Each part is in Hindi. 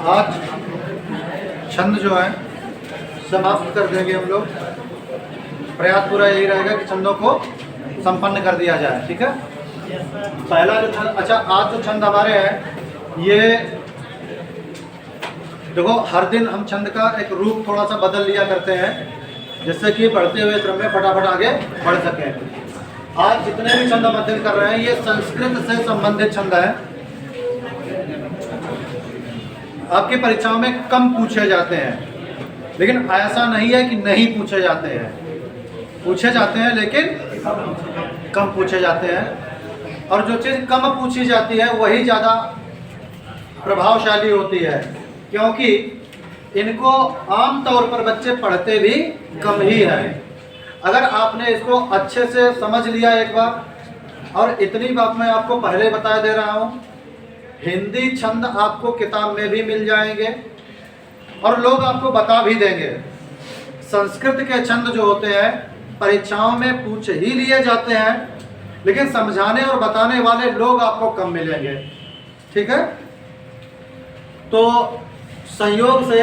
आज छंद जो है समाप्त कर देंगे हम लोग। प्रयास पूरा यही रहेगा कि छंदों को संपन्न कर दिया जाए। ठीक है, पहला जो छंद, अच्छा आज जो छंद हमारे हैं ये देखो, हर दिन हम छंद का एक रूप थोड़ा सा बदल लिया करते हैं जिससे कि बढ़ते हुए क्रम में फटाफट आगे बढ़ सकें। आज जितने भी छंद हम अध्ययन कर रहे हैं ये संस्कृत से संबंधित छंद है। आपकी परीक्षाओं में कम पूछे जाते हैं, लेकिन ऐसा नहीं है कि नहीं पूछे जाते हैं, पूछे जाते हैं लेकिन कम पूछे जाते हैं। और जो चीज़ कम पूछी जाती है वही ज़्यादा प्रभावशाली होती है, क्योंकि इनको आम तौर पर बच्चे पढ़ते भी कम ही हैं। अगर आपने इसको अच्छे से समझ लिया एक बार, और इतनी बात मैं आपको पहले बता दे रहा हूँ, हिंदी छंद आपको किताब में भी मिल जाएंगे और लोग आपको बता भी देंगे। संस्कृत के छंद जो होते हैं परीक्षाओं में पूछ ही लिए जाते हैं, लेकिन समझाने और बताने वाले लोग आपको कम मिलेंगे। ठीक है, तो संयोग से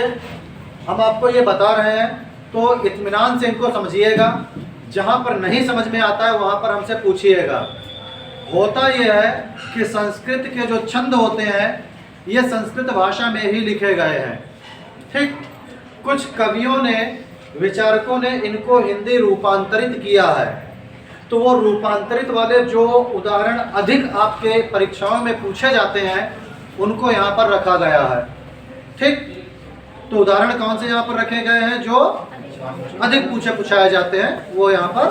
हम आपको ये बता रहे हैं, तो इत्मीनान से इनको समझिएगा। जहाँ पर नहीं समझ में आता है वहाँ पर हमसे पूछिएगा। होता यह है कि संस्कृत के जो छंद होते हैं ये संस्कृत भाषा में ही लिखे गए हैं। ठीक, कुछ कवियों ने, विचारकों ने इनको हिंदी रूपांतरित किया है, तो वो रूपांतरित वाले जो उदाहरण अधिक आपके परीक्षाओं में पूछे जाते हैं उनको यहाँ पर रखा गया है। ठीक, तो उदाहरण कौन से यहाँ पर रखे गए हैं जो अधिक पूछाए जाते हैं, वो यहाँ पर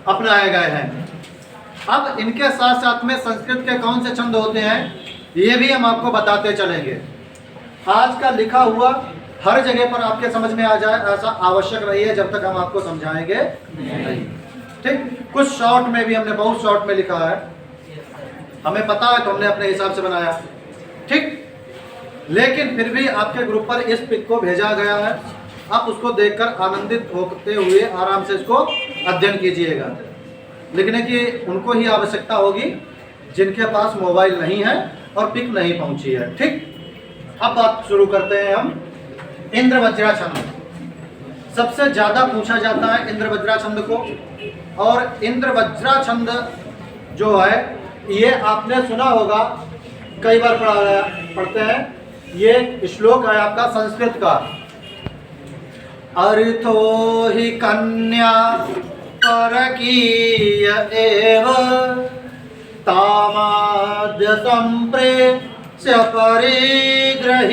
अपनाए गए हैं। अब इनके साथ साथ में संस्कृत के कौन से छंद होते हैं ये भी हम आपको बताते चलेंगे। आज का लिखा हुआ हर जगह पर आपके समझ में आ जाए ऐसा आवश्यक नहीं है जब तक हम आपको समझाएंगे नहीं। ठीक, कुछ शॉर्ट में भी हमने बहुत शॉर्ट में लिखा है, हमें पता है तो हमने अपने हिसाब से बनाया। ठीक, लेकिन फिर भी आपके ग्रुप पर इस पिक को भेजा गया है, आप उसको देखकर आनंदित होते हुए आराम से इसको अध्ययन कीजिएगा। लिखने की उनको ही आवश्यकता होगी जिनके पास मोबाइल नहीं है और पिक नहीं पहुंची है। ठीक, अब बात शुरू करते हैं हम। इंद्रवज्रा छंद सबसे ज्यादा पूछा जाता है इंद्रवज्रा छंद को, और इंद्रवज्रा छंद जो है ये आपने सुना होगा, कई बार पढ़ते हैं। ये श्लोक है आपका संस्कृत का। अर्थो हि कन्या परकीय एव तामाद्य संप्रेक्ष्य परिगृहीतुं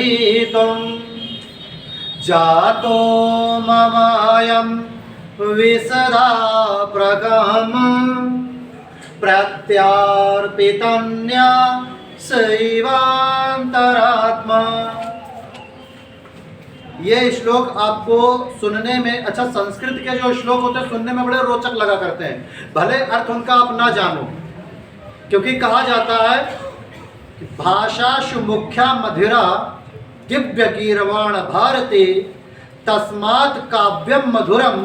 जातो ममायं विसदा प्रगम प्रत्यार्पितन्या सैवान्तरात्मा। ये श्लोक आपको सुनने में, अच्छा संस्कृत के जो श्लोक होते हैं सुनने में बड़े रोचक लगा करते हैं, भले अर्थ उनका आप ना जानो, क्योंकि कहा जाता है कि भाषाशु मुख्या मधिरा दिव्य गीर्वाण भारती तस्मात् काव्यम मधुरम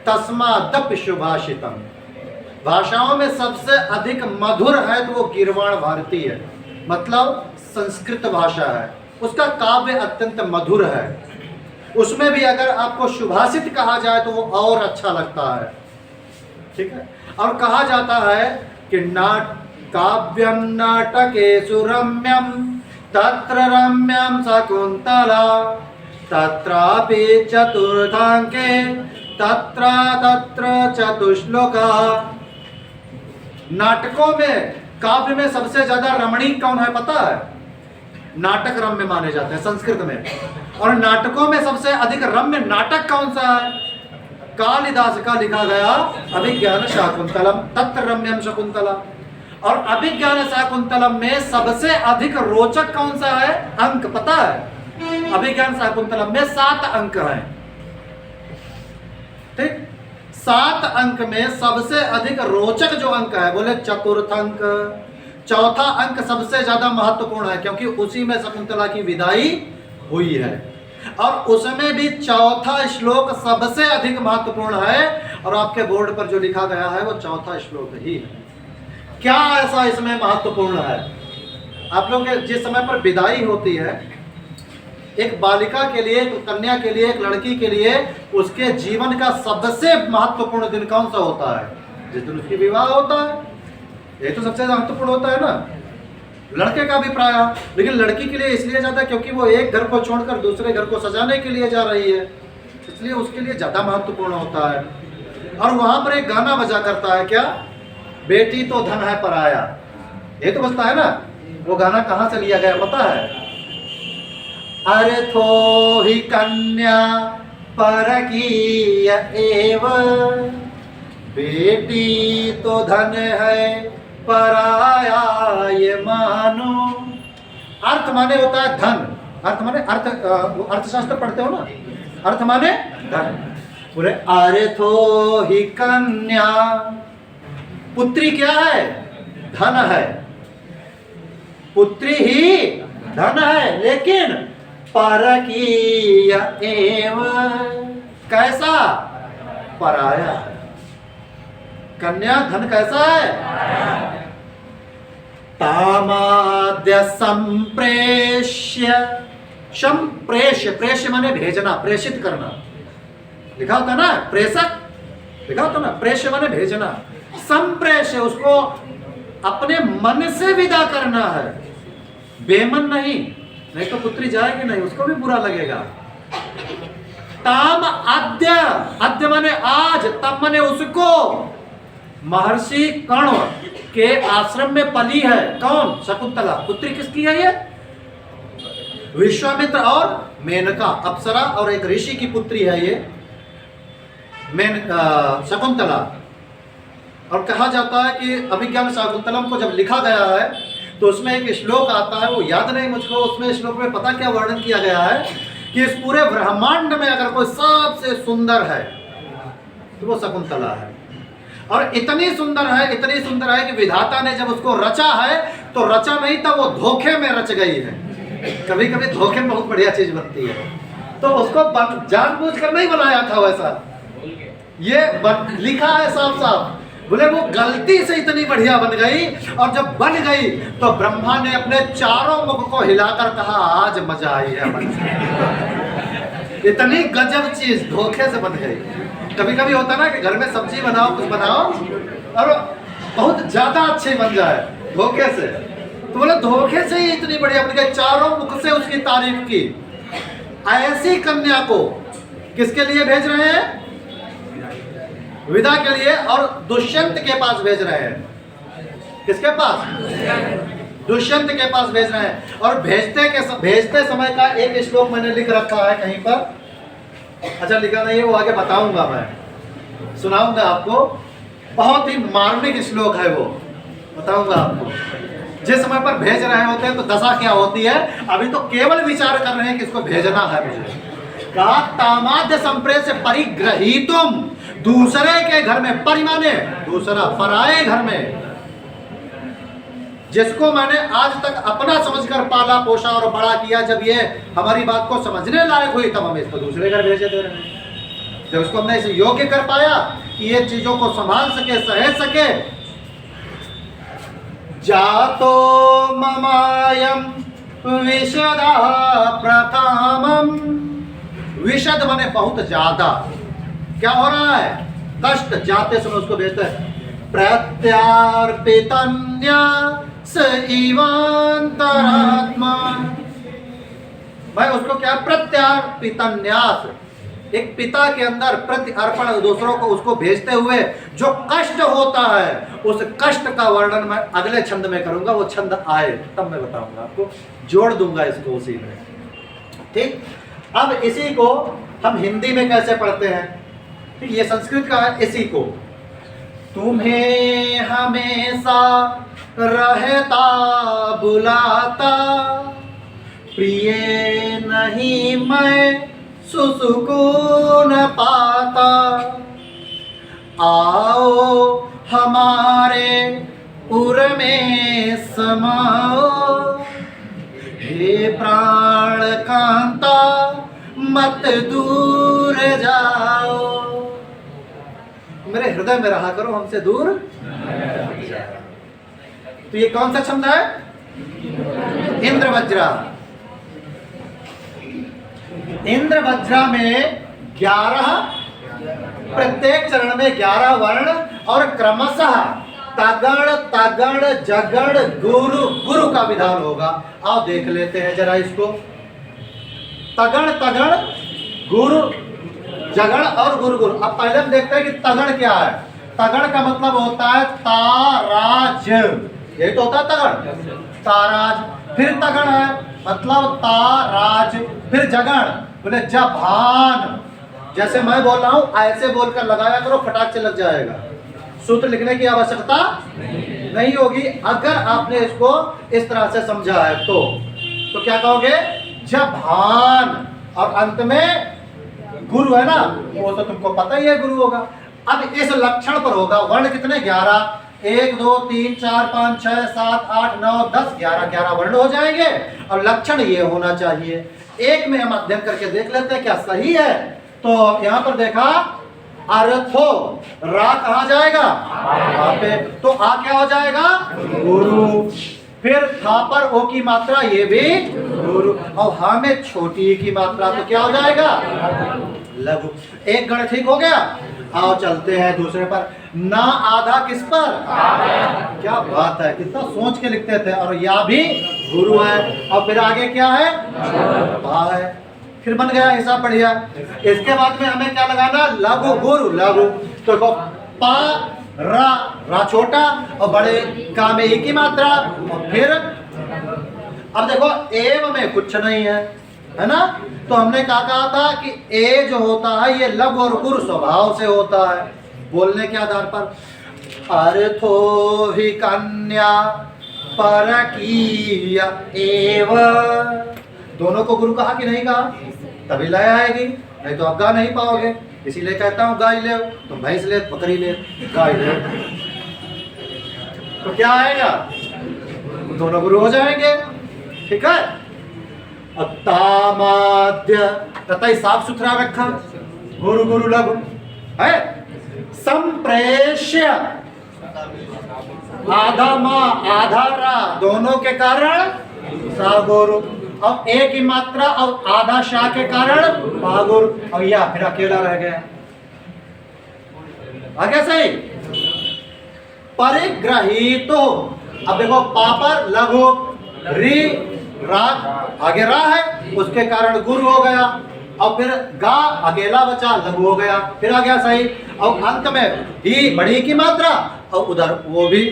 तस्मादपि सुभाषितम। भाषाओं में सबसे अधिक मधुर है तो वो गीर्वाण भारती है, मतलब संस्कृत भाषा है, उसका काव्य अत्यंत मधुर है। उसमें भी अगर आपको सुभाषित कहा जाए तो वो और अच्छा लगता है। ठीक है, और कहा जाता है कि काव्यम नाटकेषु रम्यम तत्र रम्यम शकुंतला तत्रापि चतुर्थांके तत्र तत्र चतुश्लोका। नाटकों में, काव्य में सबसे ज्यादा रमणीक कौन है पता है? नाटक रम्य माने जाते हैं संस्कृत में। और नाटकों में सबसे अधिक रम्य नाटक कौन सा है? कालिदास का लिखा गया अभिज्ञान शाकुंतलम, तत्र रम्यम शकुंतला। और अभिज्ञान शाकुंतलम में सबसे अधिक रोचक कौन सा है? अंक पता है? अभिज्ञान शाकुंतलम में 7 अंक हैं। ठीक, 7 अंक में सबसे अधिक रोचक जो अंक है बोले चतुर्थ अंक। चौथा अंक सबसे ज्यादा महत्वपूर्ण है क्योंकि उसी में शकुंतला की विदाई हुई है। और उसमें भी चौथा श्लोक सबसे अधिक महत्वपूर्ण है, और आपके बोर्ड पर जो लिखा गया है वो चौथा श्लोक ही है। क्या ऐसा इसमें महत्वपूर्ण है? आप लोग के जिस समय पर विदाई होती है, एक बालिका के लिए, एक कन्या के लिए, एक लड़की के लिए, उसके जीवन का सबसे महत्वपूर्ण दिन कौन सा होता है? जिस दिन उसकी विवाह होता है। ये तो सबसे महत्वपूर्ण होता है ना, लड़के का भी प्राय, लेकिन लड़की के लिए इसलिए ज़्यादा क्योंकि वो एक घर को छोड़कर दूसरे घर को सजाने के लिए जा रही है, इसलिए उसके लिए ज़्यादा महत्वपूर्ण होता है। और वहाँ पर एक गाना बजा करता है, क्या? बेटी तो धन है पराया, ये तो बजता है ना। वो गाना कहाँ से लिया गया पता है? अरे थो ही कन्या परकीय एव, बेटी तो धन है पराया ये मानो। अर्थ माने होता है धन, अर्थ माने अर्थशास्त्र पढ़ते हो ना, अर्थ माने धन। बोले अरे थो ही कन्या, पुत्री क्या है? धन है, पुत्री ही धन है, लेकिन परकीय एव, कैसा? पराया। कन्या धन कैसा है? तामाद्य संप्रेष्य, संप्रेष्य, प्रेष्य माने भेजना, प्रेषित करना, लिखा होता ना प्रेषक, लिखा होता ना, प्रेष्य माने भेजना। संप्रेष्य, उसको अपने मन से विदा करना है, बेमन नहीं, नहीं तो पुत्री जाएगी नहीं, उसको भी बुरा लगेगा। ताम आद्य, आद्य माने आज, तम माने उसको। महर्षि कर्ण के आश्रम में पली है कौन? शकुंतला। पुत्री किसकी है ये? विश्वामित्र और मेनका, अप्सरा और एक ऋषि की पुत्री है ये शकुंतला। और कहा जाता है कि अभिज्ञान शाकुंतलम को जब लिखा गया है तो उसमें एक श्लोक आता है, वो याद नहीं मुझको, उसमें श्लोक में पता क्या वर्णन किया गया है कि इस पूरे ब्रह्मांड में अगर कोई सबसे सुंदर है तो वो शकुंतला है। और इतनी सुंदर है, इतनी सुंदर है कि विधाता ने जब उसको रचा है तो रचा नहीं था, वो धोखे में रच गई है। कभी कभी धोखे में बहुत बढ़िया चीज बनती है, तो उसको जानबूझकर नहीं बनाया था वैसा, ये लिखा है साफ साफ। बोले वो गलती से इतनी बढ़िया बन गई, और जब बन गई तो ब्रह्मा ने अपने चारों मुख को हिलाकर कहा आज मजा आई है इतनी गजब चीज धोखे से बन गई। कभी कभी होता ना कि घर में सब्जी बनाओ, कुछ बनाओ और बहुत ज्यादा अच्छी बन जाए धोखे से, तो बोले धोखे से ही इतनी बढ़िया बन गई, चारों मुख से उसकी तारीफ की। ऐसी कन्या को किसके लिए भेज रहे हैं? विदा के लिए, और दुष्यंत के पास भेज रहे हैं। किसके पास? दुष्यंत के पास भेज रहे हैं। और भेजते समय का एक श्लोक मैंने लिख रखा है कहीं पर, अच्छा लिखा नहीं है, वो आगे बताऊंगा, मैं सुनाऊंगा आपको। बहुत ही मार्मिक श्लोक है वो, बताऊंगा आपको। जिस समय पर भेज रहे होते हैं तो दशा क्या होती है, अभी तो केवल विचार कर रहे हैं कि इसको भेजना है मुझे। कहा तामाद्य संप्रेष परिग्रहीतुम, दूसरे के घर में, परिमाने दूसरा, पराये घर में, जिसको मैंने आज तक अपना समझकर पाला पोषा और बड़ा किया, जब ये हमारी बात को समझने लायक हुई तब हम इसको दूसरे घर भेजे दे रहे हैं। जब उसको हमने इसे योग्य कर पाया कि ये चीजों को संभाल सके, सहेज सके। जातो ममायम विशदा प्रथमम, विशद माने बहुत ज्यादा, क्या हो रहा है? कष्ट, जाते समय उसको भेजते हैं। प्रत्यार्पितन्या सईवांतरात्मा, भाई उसको क्या? प्रत्यार्पितन्यास, एक पिता के अंदर प्रति अर्पण, दूसरों को उसको भेजते हुए जो कष्ट होता है, उस कष्ट का वर्णन मैं अगले छंद में करूंगा। वो छंद आए तब मैं बताऊंगा आपको, जोड़ दूंगा इसको उसी में, ठीक। अब इसी को हम हिंदी में कैसे पढ़ते हैं? ठीक, ये संस्कृत का है। इसी को तुम्हें हमेशा रहता बुलाता, प्रिय नहीं मैं सुसुकून पाता, आओ हमारे उर में समाओ, हे प्राण कांता मत दूर जाओ, मेरे हृदय में रहा करो, हमसे दूर मत जाओ। तो ये कौन सा छंद है? इंद्रवज्रा। इंद्रवज्रा में 11, प्रत्येक चरण में 11 वर्ण और क्रमशः तगड़ तगड़ जगड़ गुरु गुरु का विधान होगा। आओ देख लेते हैं जरा इसको। तगड़ तगड़ गुरु जगड़ और गुरु गुरु। अब पहले हम देखते हैं कि तगड़ क्या है। तगड़ का मतलब होता है ताराज, यही तो होता है तगड़, ताराज। फिर तगड़ है मतलब ताराज, फिर जगड़ बोले जभान। जैसे मैं बोल रहा हूं ऐसे बोलकर लगाया करो, फटाक से लग जाएगा। सूत्र लिखने की आवश्यकता नहीं होगी अगर आपने इसको इस तरह से समझा है तो क्या कहोगे? जभान। और अंत में गुरु है ना, वो तो तुमको पता ही है गुरु होगा। अब इस लक्षण पर होगा वर्ण कितने? 11। 1 2 3 4 5 6 7 8 9 10 11 वर्ण हो जाएंगे और लक्षण ये होना चाहिए। एक में हम अध्ययन करके देख लेते हैं क्या सही है। तो यहां पर देखा अर्थो, रा कहा जाएगा? वहां पे। तो आ क्या हो जाएगा? गुरु। फिर था पर ओ की मात्रा, ये भी गुरु। और हा में छोटी ई की मात्रा, तो क्या हो जाएगा? लघु। एक गण ठीक हो गया। आओ चलते हैं दूसरे पर। ना आधा किस पर? क्या बात है, कितना सोच के लिखते थे। और या भी गुरु है। और फिर आगे क्या है? भा है। फिर बन गया हिसाब बढ़िया। इसके बाद में हमें क्या लगाना? लघु गुरु लघु। तो देखो पा रा, रा छोटा और बड़े का में एक ही मात्रा। और फिर अब देखो एव में कुछ नहीं है ना। तो हमने क्या कहा था कि ए जो होता है ये लघु और गुरु स्वभाव से होता है। बोलने के आधार पर अर्थो ही कन्या परकीय एव, दोनों को गुरु कहा कि नहीं कहा? तभी लय आएगी, नहीं तो आप गा नहीं पाओगे। इसीलिए कहता हूं गाय ले, तुम भैंस ले, बकरी ले, गाय ले, तो क्या आएगा? दोनों गुरु हो जाएंगे। ठीक है। तामाद्य तथा साफ सुथरा रखा, गुरु गुरु लघु है। संप्रेष्य आधा माँ आधा रा, दोनों के कारण सा गुरु। अब एक ही मात्रा और आधा शाह के कारण बागुर। और या फिर अकेला रह गया। आगे सही परिग्रहीतो। अब देखो पापर लघु, री राग आगे रा है, उसके कारण गुरु हो गया। और फिर गा अकेला बचा, लघु हो गया। फिर आ गया सही। और अंत में ही बड़ी की मात्रा और उधर वो भी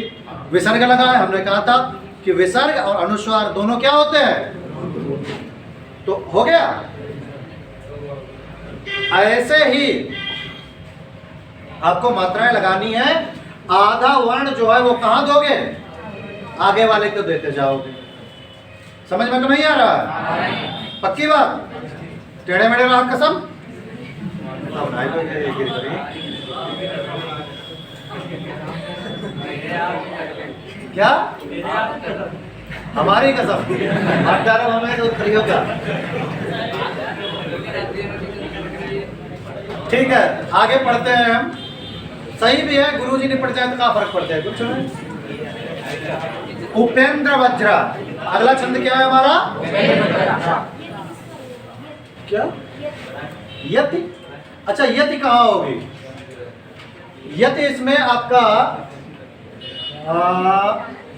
विसर्ग लगा है। हमने कहा था कि विसर्ग और अनुस्वार दोनों क्या होते हैं? तो हो गया। ऐसे ही आपको मात्राएं लगानी है। आधा वर्ण जो है वो कहां दोगे? आगे वाले को देते जाओगे। समझ में तो नहीं आ रहा? पक्की बात? टेढ़े मेढ़े रहा कसम। क्या हमारी कसम? हमें तो खरीदो का। ठीक है, आगे पढ़ते हैं हम। सही भी है, गुरुजी ने पढ़ जाए तो क्या फर्क पड़ता है? कुछ नहीं। उपेंद्र वज्रा। अगला छंद क्या है हमारा? क्या? यति। अच्छा यति कहाँ होगी? यति इसमें आपका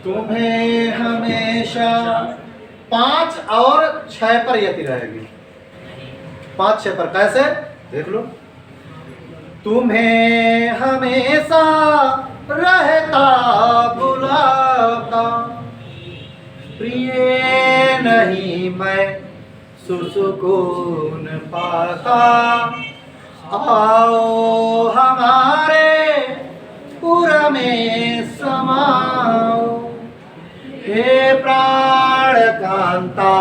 तुम्हें हमेशा 5 और 6 पर यति रहेगी। 5 6 पर कैसे? देख लो। तुम्हें हमेशा रहता बुलाता, प्रिय नहीं मैं सुसुकून पाता। आओ हमारे पुर में समाओ, हे प्राण कांता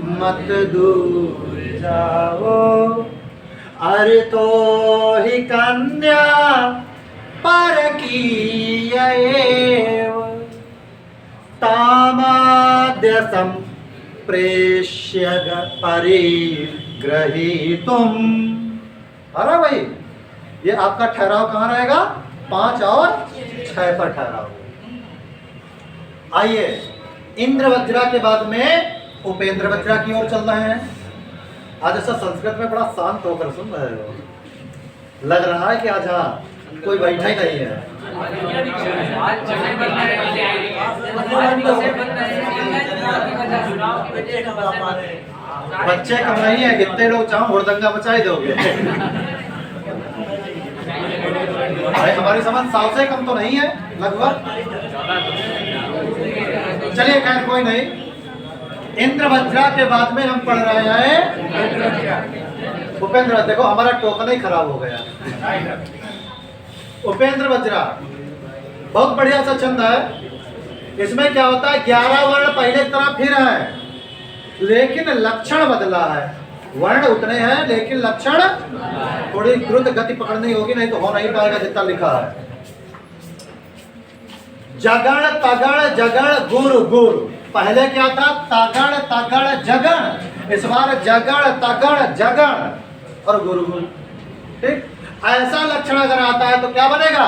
मत दूर जाओ। अरे तो ही कन्या परकीय एव, तामाद्य संप्रेष्य ग्रहीतुम। अरे भाई, ये आपका ठहराव कहाँ रहेगा? 5 और 6 पर ठहराव। आइए, इंद्र वज्रा के बाद में उपेंद्र वज्रा की ओर चल रहे हैं। आज ऐसा संस्कृत में बड़ा शांत होकर सुन रहे हो, लग रहा है कि आज हाँ कोई बैठा ही नहीं है। बच्चे कम नहीं है, कितने लोग चाहो हुड़दंगा मचा ही दोगे। अरे हमारी समझ 100 से कम तो नहीं है लगभग। चलिए खैर कोई नहीं, इंद्र वज्रा के बाद में हम पढ़ रहे हैं उपेंद्र। देखो हमारा टोकन ही खराब हो गया। उपेंद्र वज्रा बहुत बढ़िया सा छंद है। इसमें क्या होता है, 11 वर्ण पहले की तरह फिर है, लेकिन लक्षण बदला है। वर्ण उतने हैं लेकिन लक्षण थोड़ी द्रुत गति पकड़नी होगी, नहीं तो हो नहीं पाएगा जितना लिखा है। जगण तगड़ जगड़ गुर गुर, पहले क्या था? तगड़ तगड़ जगण, इस बार जगड़ तगड़ जगण और गुरु गुरु। ठीक, ऐसा लक्षण अगर आता है तो क्या बनेगा?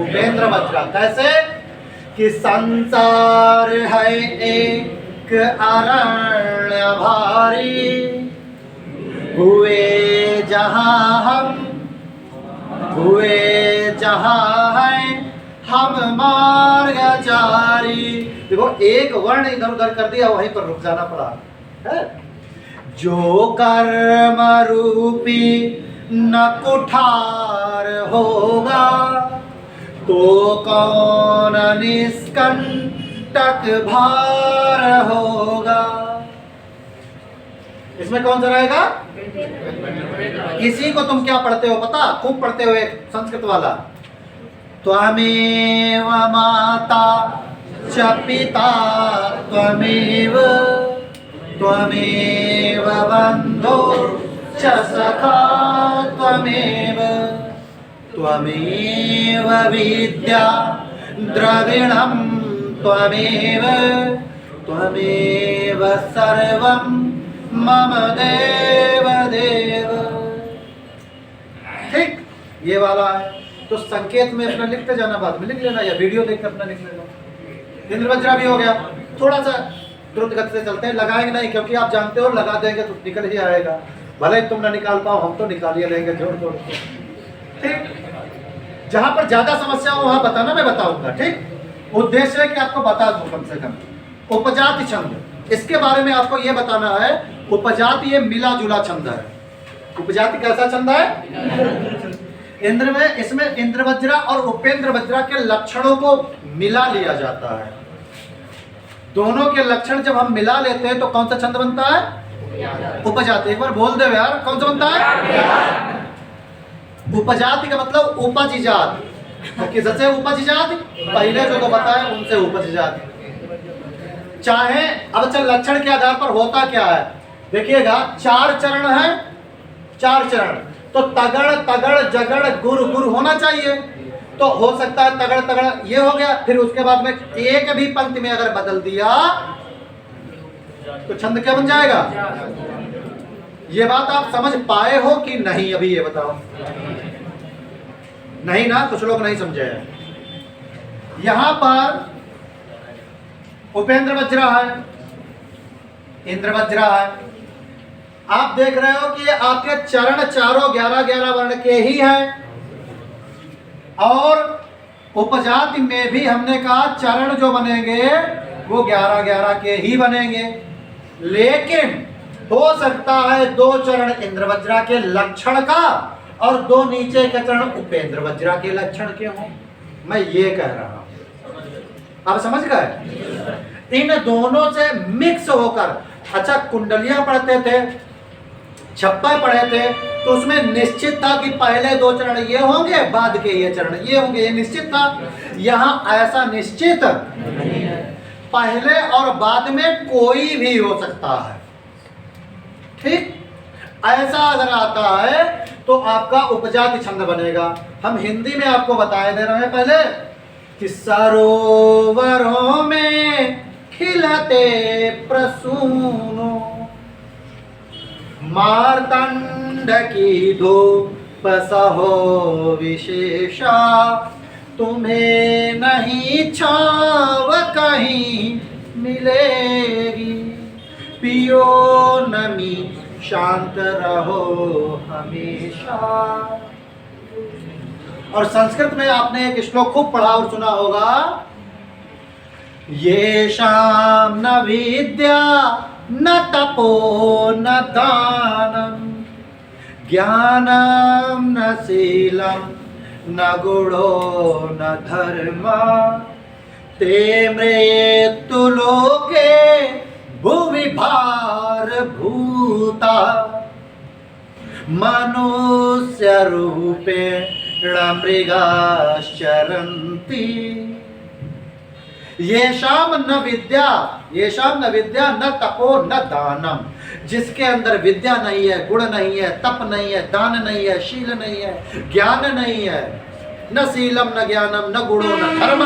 उपेंद्र वज्रा। कैसे कि संसार है एक अरण्य भारी, हुए जहां हम हुए जहां है हम मार्गचारी। देखो एक वर्ण इधर उधर कर दिया, वहीं पर रुक जाना पड़ा है। जो कर्म रूपी न कुठार होगा, तो कौन निष्कंटक भार होगा। इसमें कौन सा रहेगा? इसी को तुम क्या पढ़ते हो पता? खूब पढ़ते हो एक संस्कृत वाला, त्वमेव माता च पिता त्वमेव त्वमेव बन्धो च सखा त्वमेव त्वमेव विद्या द्रविणं त्वमेव त्वमेव सर्वं मम देव देव। ठीक, ये वाला है। तो संकेत में अपना लिखते जाना, बाद में लिख लेना या वीडियो देखकर अपना लिख लेना। इंद्र वज्रा भी हो गया। थोड़ा सा द्रुत गति से चलते हैं, लगाएंगे नहीं क्योंकि आप जानते हो लगा देंगे तो निकल ही आएगा। भले ही तुम ना निकाल पाओ, हम तो निकाल ही लेंगे जोड़ जोड़ के। ठीक, जहां पर ज्यादा समस्या हो वहां बताना, मैं बताऊंगा। ठीक, उद्देश्य है कि आपको बता दूं कम से कम। उपजाति छंद, इसके बारे में आपको यह बताना है। उपजाति ये मिला जुला छंद है। उपजाति कैसा छंद है? इंद्र में, इसमें इंद्र वज्रा और उपेंद्र वज्रा के लक्षणों को मिला लिया जाता है। दोनों के लक्षण जब हम मिला लेते हैं तो कौन सा छंद बनता है? उपजाति। एक बार बोल दो यार, कौन सा बनता है? उपजाति का मतलब उपज जाति। तो किससे उपज जाति? पहले जो तो बताया उनसे उपज जाति। चाहे अब चल लक्षण के आधार पर होता क्या है देखिएगा। 4 चरण है, 4 चरण। तो तगड़ तगड़ जगड़ गुर गुर होना चाहिए। तो हो सकता है तगड़ तगड़ ये हो गया, फिर उसके बाद में एक भी पंक्ति में अगर बदल दिया तो छंद क्या बन जाएगा? ये बात आप समझ पाए हो कि नहीं? अभी ये बताओ। नहीं ना, कुछ लोग नहीं समझे हैं। यहां पर उपेंद्र वज्रा है, इंद्र वज्रा है। आप देख रहे हो कि ये आपके चरण चारों 11-11 वर्ण के ही हैं। और उपजाति में भी हमने कहा चरण जो बनेंगे वो 11-11 के ही बनेंगे। लेकिन हो सकता है 2 चरण इंद्र वज्रा के लक्षण का और 2 नीचे के चरण उपेंद्र वज्रा के लक्षण के हों। मैं ये कह रहा हूं, आप समझ गए? इन दोनों से मिक्स होकर, अच्छा कुंडलियां पढ़ते थे, छप्पर पढ़े थे, तो उसमें निश्चित था कि पहले 2 चरण ये होंगे, बाद के ये चरण ये होंगे, ये निश्चित था। यहाँ ऐसा निश्चित नहीं है, पहले और बाद में कोई भी हो सकता है। ठीक, ऐसा अगर आता है तो आपका उपजाति छंद बनेगा। हम हिंदी में आपको बताए दे रहे हैं पहले कि सरोवरों में खिलते प्रसूनो, मार्तंड की धूप सहो विशेषा, तुम्हें नहीं छाव कहीं मिलेगी। पियो नमी शांत रहो हमेशा। और संस्कृत में आपने एक श्लोक खूब पढ़ा और सुना होगा, ये शाम न विद्या न तपो न दानम, ज्ञानम न शीलम न गुणो न धर्म, ते मृत्यु लोके भुवि भार भूता, मनुष्य रूपे मृगाश्चरन्ति। ये शाम न विद्या, ये शाम न विद्या न तपो न दानम, जिसके अंदर विद्या नहीं है, गुण नहीं है, तप नहीं है, दान नहीं है, शील नहीं है, ज्ञान नहीं है, न शीलम न ज्ञानम न गुणो न धर्म,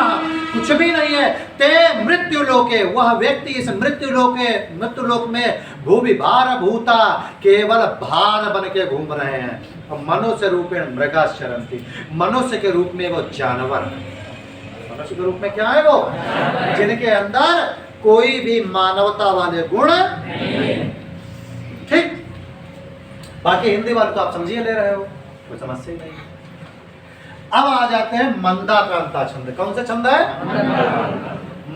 कुछ भी नहीं है। ते मृत्यु लोके, वह व्यक्ति इस मृत्यु लोक में भूमि भार भूता, केवल भार बन के घूम रहे हैं। और मनुष्य रूपेण मृगाश्चरन्ति, मनुष्य के रूप में वो जानवर है। मनुष्य के रूप में क्या है वो? जिनके अंदर कोई भी मानवता वाले गुण नहीं। ठीक, बाकी हिंदी वाले तो आप समझिए ले रहे हो, कोई समस्या ही नहीं। अब आ जाते हैं मंदाक्रांता छंद। कौन सा छंद है?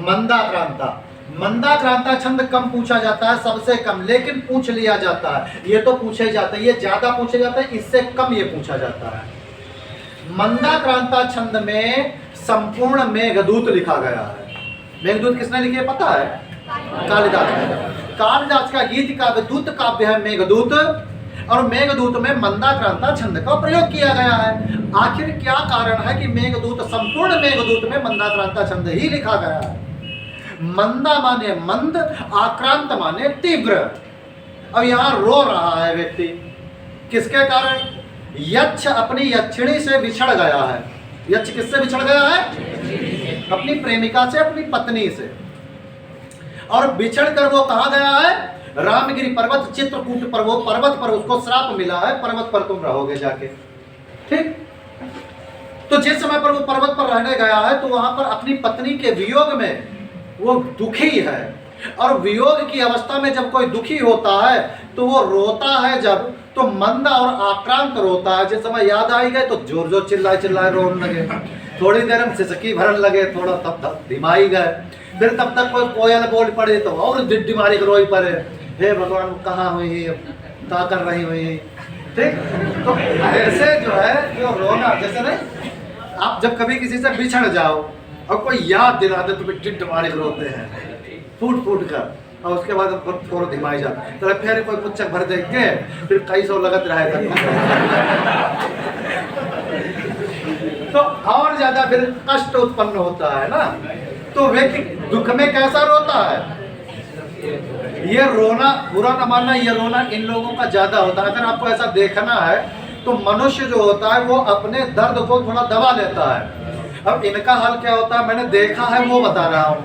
मंदाक्रांता। मंदाक्रांता छंद कम पूछा जाता है, सबसे कम, लेकिन पूछ लिया जाता है। ये तो पूछे जाते हैं, ये ज्यादा पूछे जाते हैं, इससे कम ये पूछा जाता है। मंदाक्रांता छंद में संपूर्ण मेघदूत लिखा गया है। मेघदूत किसने लिखे पता है? कालिदास ने। कालिदास का गीत काव्य दूत काव्य है मेघदूत, और मेघदूत में मंदाक्रांता छंद का प्रयोग किया गया है। आखिर क्या कारण है कि मेघदूत, संपूर्ण मेघदूत में मंदाक्रांता छंद ही लिखा गया है? मंदा माने मंद, आक्रांत माने तीव्र। अब यहाँ रो रहा है व्यक्ति, किसके कारण? यक्ष अपनी यक्षिणी से बिछड़ गया है। यक्ष किससे बिछड़ गया है? अपनी प्रेमिका से, अपनी पत्नी से। और बिछड़ कर वो कहाँ गया है? रामगिरी पर्वत, चित्रकूट पर, वो पर्वत पर उसको श्राप मिला है, पर्वत पर तुम रहोगे जाके। ठीक, तो जिस समय पर वो पर्वत पर रहने गया है, तो वहां पर अपनी पत्नी के वियोग में वो दुखी है। और वियोग की अवस्था में जब कोई दुखी होता है तो वो रोता है, जब तो मंदा और आक्रांत रोता है। जिस समय याद आई गए तो जोर जोर चिल्लाए रोने लगे, थोड़ी देर में सिसकी भरन लगे, थोड़ा तब दिमाई गए, फिर तब तक कोई कोयल बोल पड़े तो और डिमारी रोई पड़े, हे भगवान कहाँ हुई, क्या कर रही हुई। ठीक, तो ऐसे जो है जो रोना, जैसे नहीं आप जब कभी किसी से बिछड़ जाओ और कोई याद दिला दे तो डिमारी रोते हैं फूट फूट कर, और उसके बाद थोड़ा धिमाई जाता तो फिर कोई पुच्छक भर देख के फिर कई सौ लगत रहेगा तो और ज्यादा फिर कष्ट उत्पन्न होता है ना। तो व्यक्ति दुख में कैसा रोता है? ये रोना, बुरा न मानना, ये रोना इन लोगों का ज्यादा होता है। अगर आपको ऐसा देखना है तो मनुष्य जो होता है वो अपने दर्द को थोड़ा दबा लेता है। अब इनका हाल क्या होता है मैंने देखा है वो बता रहा हूँ।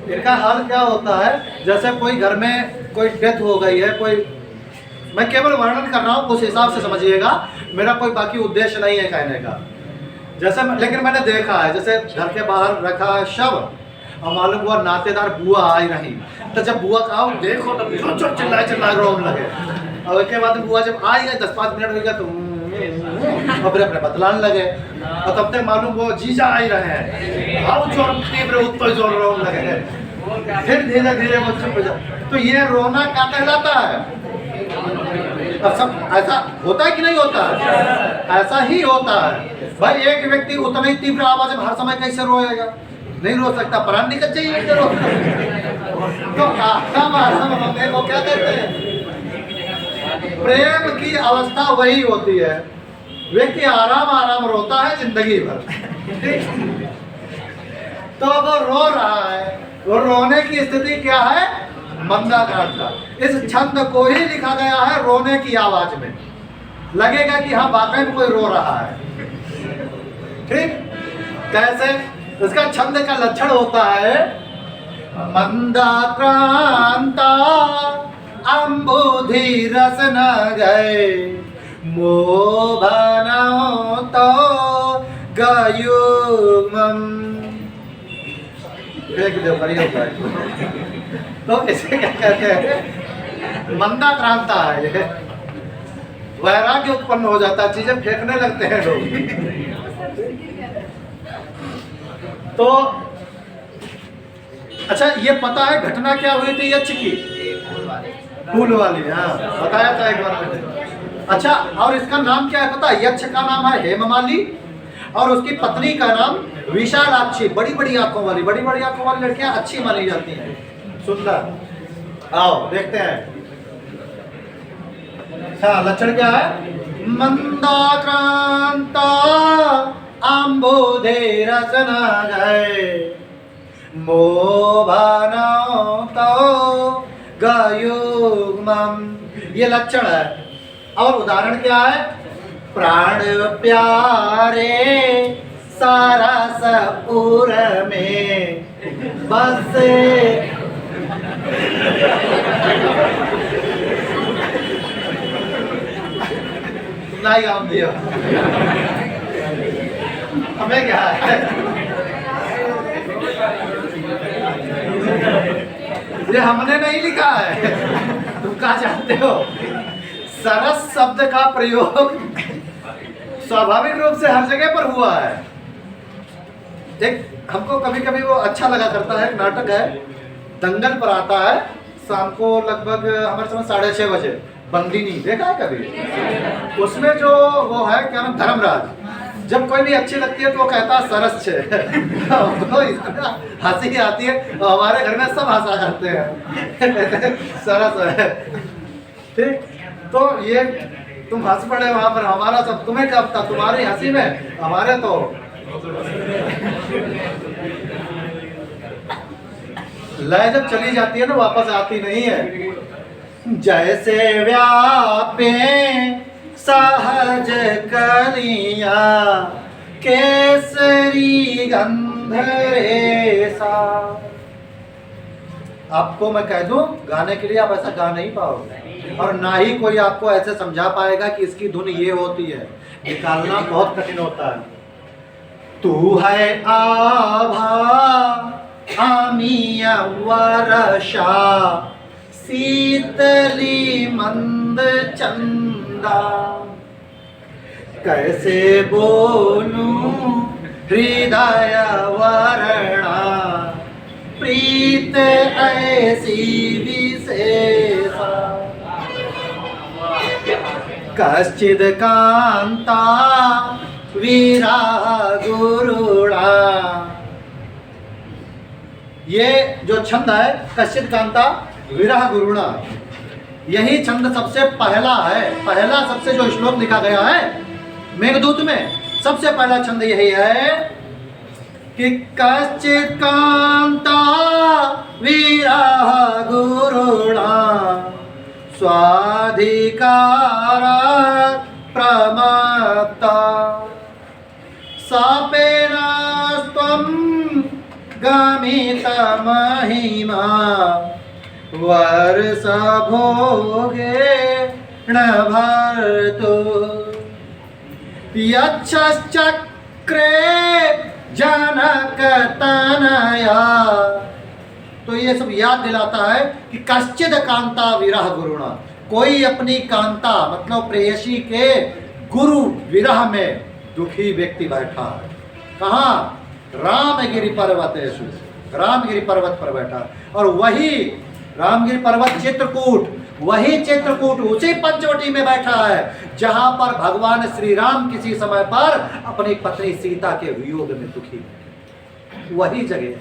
इनका हाल क्या होता है, जैसे कोई घर में कोई डेथ हो गई है, कोई, मैं केवल वर्णन कर रहा हूँ, उस हिसाब से समझिएगा, मेरा कोई बाकी उद्देश्य नहीं है कहने का। जैसे लेकिन मैंने देखा है, जैसे घर के बाहर रखा है शव और मालूम हुआ नातेदार बुआ आई रही, तो जब बुआ का आओ देखो तो चिल्लाए रोने लगे, और उसके बाद बुआ जब आई गए 10-5 मिनट हो गया तो अपने बतलाने लगे, और तब तक मालूम वो जीजा आई रहे हैं, आओ जोर तीव्र उत्तर जोर रोने लगे, फिर धीरे धीरे वो चुप हो जाए। तो ये रोना क्या कहलाता है? अब सब ऐसा होता है कि नहीं होता है? ऐसा ही होता है भाई। एक व्यक्ति उतना ही तीव्र आवाज में हर समय कैसे रोएगा? नहीं रो सकता, प्राण निकल चाहिए तो आराम रोने को क्या कहते हैं? प्रेम की अवस्था वही होती है, व्यक्ति आराम आराम रोता है जिंदगी भर। तो वो रो रहा है, वो रोने की स्थिति क्या है? मंदाक्रांता। इस छंद को ही लिखा गया है रोने की आवाज में, लगेगा कि हाँ वाकई में कोई रो रहा है। ठीक, कैसे? इसका छंद का लक्षण होता है मंदाक्रांता अम्बुधि रस न गए, मोह भनौ तो गयुग्मम्। देख दो प्रयोग है। तो इसे क्या कहते हैं? मंदाक्रांता है ये। वैराग्य उत्पन्न हो जाता है, चीजें फेंकने लगते हैं लोग। तो अच्छा, ये पता है घटना क्या हुई थी यक्ष की? फूल वाली, हाँ बताया था एक बार मैंने। अच्छा, और इसका नाम क्या है पता है? यक्ष का नाम है हेममाली और उसकी पत्नी का नाम विशालाक्षी। बड़ी बड़ी आंखों वाली, बड़ी बड़ी आंखों वाली लड़कियां अच्छी मानी जाती हैं, सुंदर। आओ देखते हैं। अच्छा, लक्षण क्या है? मंदाक्रांता अम्बुधि रस न गए, मोह भनौ तो गयुग्मम्। ये लक्षण है। और उदाहरण क्या है? प्राण प्यारे सारसपुर में बसे। नहीं काम दिया हमें क्या है? ये हमने नहीं लिखा है, तुम क्या जानते हो? सरस शब्द का प्रयोग स्वाभाविक रूप से हर जगह पर हुआ है। एक हमको कभी कभी वो अच्छा लगा करता है, नाटक है, दंगल पर आता है शाम को लगभग हमारे समय 6:30 बजे। बंदिनी देखा है कभी? उसमें जो वो है क्या नाम, धर्मराज, जब कोई भी अच्छी लगती है तो वो कहता है सरस छे। तो हंसी आती है, तो हमारे घर में सब हंसा करते हैं, सरस है। ठीक, तो ये तुम हंस पड़े वहां पर, हमारा सब, तुम्हें क्या पता, तुम्हारी हंसी में हमारे तो लय जब चली जाती है ना वापस आती नहीं है। जैसे व्यापे सहज कलिया केसरी गंध रेसा। आपको मैं कह दूं, गाने के लिए आप ऐसा गा नहीं पाओगे, और ना ही कोई आपको ऐसे समझा पाएगा कि इसकी धुन ये होती है। निकालना बहुत कठिन होता है। तू है आभा आमिया वर्षा शीतली मंद चंदा, कैसे बोलूं हृदय वर्णा प्रीत ऐसी विशेषा। कश्चिद कांता विरह गुरुणा। ये जो छंद है कश्चिद कांता विरह गुरुणा, यही छंद सबसे पहला है। पहला सबसे जो श्लोक लिखा गया है मेघदूत में, सबसे पहला छंद यही है कि कश्चिद कांता विरह गुरुणा स्वाधिकार प्रमत्ता सापेन त्वं गमित महिमा वर्ष भोगे न भर्तु यक्षश्चक्रे जनक तनया। तो ये सब याद दिलाता है कि कश्चिद कांता विरह गुरुणा, कोई अपनी कांता मतलब प्रेयसी के गुरु विरह में दुखी व्यक्ति बैठा है। कहाँ? रामगिरी पर्वतेषु, रामगिरी पर्वत पर बैठा। और वही रामगिरी पर्वत चित्रकूट, वही चित्रकूट उसी पंचवटी में बैठा है जहां पर भगवान श्री राम किसी समय पर अपनी पत्नी सीता के वियोग में दुखी है। वही जगह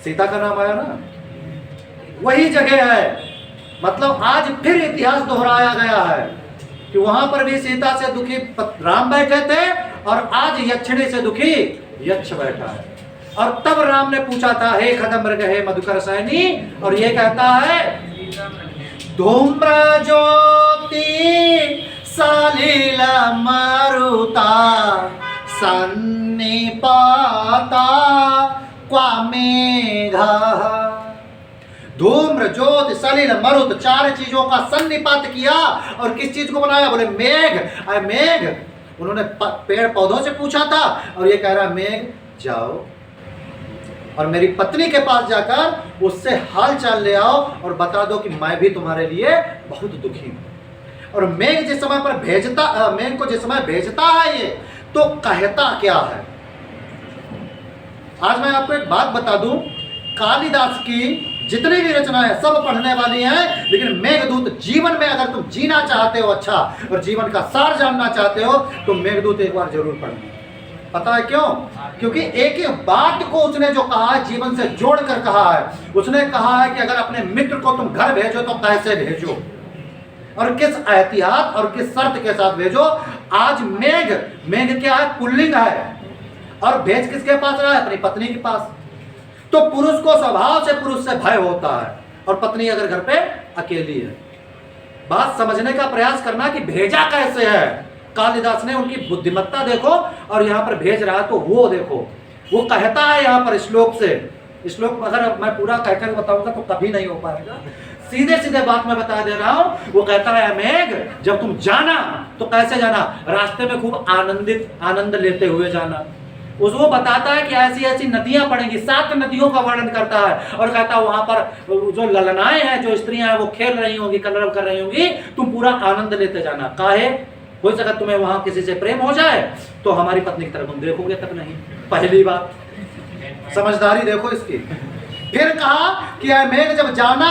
सीता का नाम आया ना, वही जगह है। मतलब आज फिर इतिहास दोहराया गया है कि वहां पर भी सीता से दुखी राम बैठे थे और आज यक्षिणी से दुखी यक्ष बैठा है। और तब राम ने पूछा था, हे खदमृग हे मधुकर सैनी, और ये कहता है धूम्र ज्योति सलिल मारुता सन्निपाता क्वा मेघः। धूम्र, ज्योति, सलिल, मरुत, 4 चीजों का सन्निपात किया। और किस चीज को बनाया? बोले मेघ। अरे मेघ, उन्होंने पेड़ पौधों से पूछा था और ये कह रहा है मेघ जाओ और मेरी पत्नी के पास जाकर उससे हाल चाल ले आओ और बता दो कि मैं भी तुम्हारे लिए बहुत दुखी हूं। और मेघ जिस समय पर भेजता, मेघ को जिस समय भेजता है ये, तो कहता क्या है? आज मैं आपको एक बात बता दूं, कालिदास की जितनी भी रचनाएं सब पढ़ने वाली हैं, लेकिन मेघदूत जीवन में अगर तुम जीना चाहते हो अच्छा और जीवन का सार जानना चाहते हो तो मेघदूत एक बार जरूर पढ़ना। पता है क्यों? क्योंकि एक ही बात को उसने जो कहा है जीवन से जोड़कर कहा है। उसने कहा है कि अगर अपने मित्र को तुम घर भेजो तो कैसे भेजो और किस एहतियात और किस शर्त के साथ भेजो। आज मेघ, मेघ क्या है? पुल्लिंग है और भेज किसके पास रहा है? अपनी पत्नी के पास। तो पुरुष को स्वभाव से पुरुष से भय होता है और पत्नी अगर घर पे अकेली है। बात समझने का प्रयास करना कि भेजा कैसे है। कालिदास ने उनकी बुद्धिमत्ता देखो और यहाँ पर भेज रहा है तो वो देखो, वो कहता है यहाँ पर श्लोक से। श्लोक अगर मैं पूरा कहकर बताऊंगा तो कभी नहीं हो पाएगा, सीधे सीधे बात मैं बता दे रहा हूं। वो कहता है मेघ जब तुम जाना तो कैसे जाना? रास्ते में खूब आनंद लेते हुए जाना। उसको बताता है कि ऐसी ऐसी नदियां पड़ेंगी, 7 नदियों का वर्णन करता है और कहता है वहां पर जो ललनाएं हैं, जो स्त्रियां हैं वो खेल रही होंगी, कलरव कर रही होंगी, तुम पूरा आनंद लेते जाना। काहे? हो सका तुम्हें वहां किसी से प्रेम हो जाए तो हमारी पत्नी की तरफ तुम देखोगे तक नहीं। पहली बात समझदारी देखो इसकी। फिर कहा कि मेघ जब जाना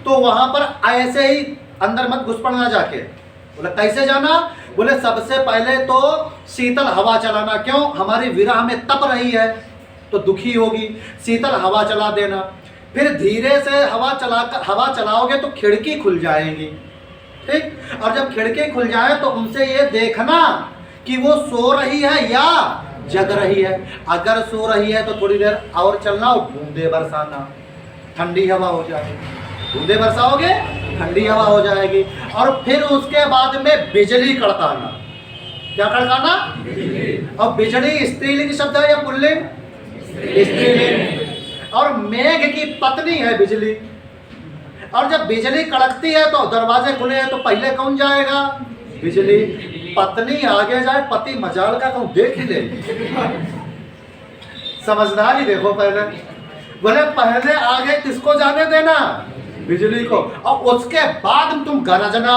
तो वहां पर ऐसे ही अंदर मत घुस पड़ना जाके। बोले कैसे जाना? बोले सबसे पहले तो शीतल हवा चलाना। क्यों? हमारी विरह में तप रही है तो दुखी होगी, शीतल हवा चला देना। फिर धीरे से हवा चलाओगे तो खिड़की खुल जाएगी, ठीक? और जब खिड़की खुल जाए तो उनसे ये देखना कि वो सो रही है या जग रही है। अगर सो रही है तो थोड़ी देर और चलना और बूंदे बरसाना, ठंडी हवा हो जाएगी। बूंदे बरसाओगे, ठंडी हवा हो जाएगी। और फिर उसके बाद में बिजली कड़काना। क्या कड़काना? और बिजली स्त्रीलिंग शब्द है या पुल्लिंग? स्त्रीलिंग। और मेघ की पत्नी है बिजली। और जब बिजली कड़कती है तो दरवाजे खुले हैं तो पहले कौन जाएगा? बिजली। पत्नी आगे जाए, पति मजाल का कहूं देख ही ले। समझदारी देखो पहले। बोले पहले आगे किसको जाने देना? बिजली को। और उसके बाद तुम गरजना,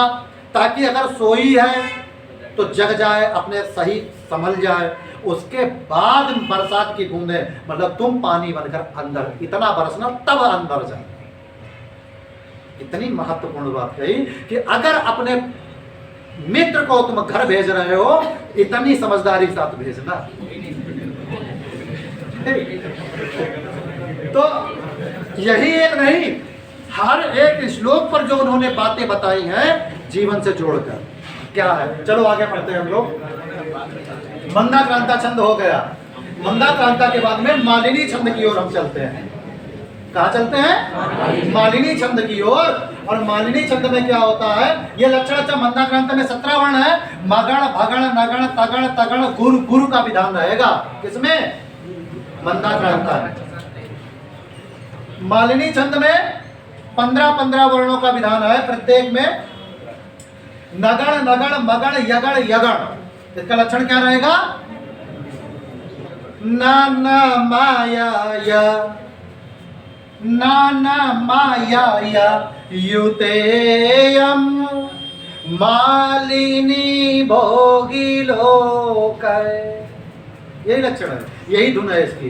ताकि अगर सोई है तो जग जाए, अपने सही संभल जाए। उसके बाद बरसात की बूंदे, मतलब तुम पानी बनकर अंदर इतना बरसना तब अंदर जाए। इतनी महत्वपूर्ण बात कही कि अगर अपने मित्र को तुम घर भेज रहे हो, इतनी समझदारी के साथ भेजना। तो यही एक नहीं, हर एक श्लोक पर जो उन्होंने बातें बताई हैं जीवन से जोड़कर। क्या है? चलो आगे पढ़ते हैं हम लोग। मंदाक्रांता छंद हो गया। मंदाक्रांता के बाद में मालिनी छंद की ओर हम चलते हैं। कहाँ चलते हैं? मालिनी छंद की ओर। और मालिनी छंद में क्या होता है? ये लक्षण अच्छा, मंदाक्रांत में 17 वर्ण है। मगण, भगण, नगण, तगण, तगण, गुरु, गुरु का विधान रहेगा। किसमें? मंदाक्रांता में। मालिनी छंद में 15-15 वर्णों का विधान है। प्रत्येक में नगण, नगण, मगण, यगण, यगण। इसका लक्षण क्या रहेगा? नाना माया या, नाना माया युतेयम मालिनी भोगी लोकै। यही लक्षण है, यही धुन है इसकी।